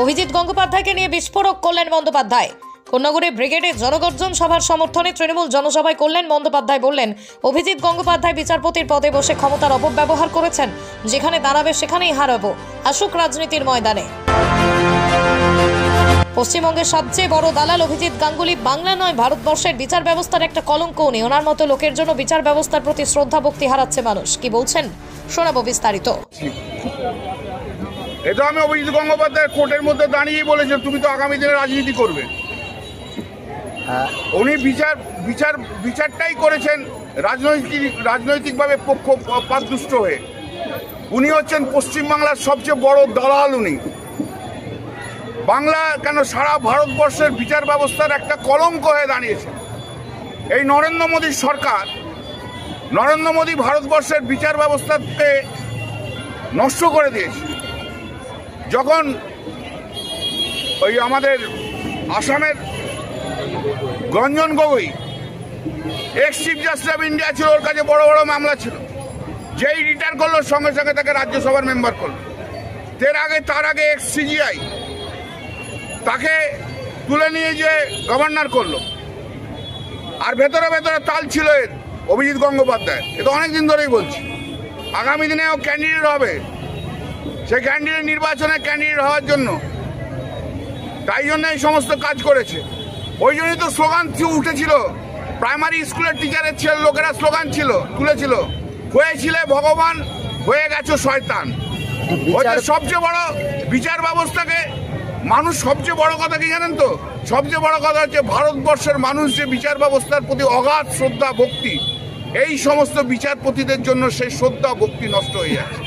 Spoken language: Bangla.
অভিজিৎ গঙ্গোপাধ্যায়কে নিয়ে বিস্ফোরক কল্যাণ বন্দ্যোপাধ্যায়। কন্যাগুড়ি ব্রিগেডে জনগর্জন সভার সমর্থনে তৃণমূল জনসভায় কল্যাণ বন্দ্যোপাধ্যায় বললেন, অভিজিৎ গঙ্গোপাধ্যায় বিচারপতির পদে বসে ক্ষমতার অপব্যবহার করেছেন। যেখানে দাঁড়াবে সেখানেই হারাবো, আসুক রাজনীতির ময়দানে। পশ্চিমবঙ্গের সবচেয়ে বড় দালাল অভিজিৎ গাঙ্গুলি বাংলা নয় ভারতবর্ষের বিচার ব্যবস্থার একটা কলঙ্ক। উনি ওনার মতো লোকের জন্য বিচার ব্যবস্থার প্রতি শ্রদ্ধা ভক্তি হারাচ্ছে মানুষ। কি বলছেন শোনাবো বিস্তারিত। এটা আমি অভিজিৎ গঙ্গোপাধ্যায় কোর্টের মধ্যে দাঁড়িয়ে বলেছেন, তুমি তো আগামী দিনে রাজনীতি করবে। উনি বিচারটাই করেছেন রাজনৈতিকভাবে পক্ষপাতদুষ্ট হয়ে। উনি হচ্ছেন পশ্চিমবাংলার সবচেয়ে বড় দালাল। উনি বাংলা কেন সারা ভারতবর্ষের বিচার ব্যবস্থার একটা কলঙ্ক হয়ে দাঁড়িয়েছেন। এই নরেন্দ্র মোদীর সরকার, নরেন্দ্র মোদী ভারতবর্ষের বিচার ব্যবস্থাকে নষ্ট করে দিয়েছে। যখন ওই আমাদের আসামের Ranjan Gogoi x chief justice of India ছিল, ওর কাছে বড় বড় মামলা ছিল, যেই রিটায়ার করলো সঙ্গে সঙ্গে তাকে রাজ্যসভার মেম্বার করলো। তার আগে এক্স সিজিআই তাকে তুলে নিয়ে যে গভর্নর করলো। আর ভেতরে ভেতরে তাল ছিল এর অভিজিৎ গঙ্গোপাধ্যায়। এটা অনেকদিন ধরেই বলছি, আগামী দিনে ও ক্যান্ডিডেট হবে। সেই ক্যান্ডিডেট নির্বাচনে ক্যান্ডিডেট হওয়ার জন্য, তাই জন্য এই সমস্ত কাজ করেছে। ওই জন্যই তো স্লোগান উঠেছিল, প্রাইমারি স্কুলের টিচারের লোকেরা স্লোগান তুলেছিল, হয়েছিলে ভগবান, হয়ে গেছো শয়তান। সবচেয়ে বড় বিচার ব্যবস্থাকে মানুষ, সবচেয়ে বড় কথা কি জানেন তো, সবচেয়ে বড় কথা হচ্ছে ভারতবর্ষের মানুষ যে বিচার ব্যবস্থার প্রতি অগাধ শ্রদ্ধা ভক্তি, এই সমস্ত বিচারপতিদের জন্য সেই শ্রদ্ধা ভক্তি নষ্ট হয়ে যাচ্ছে।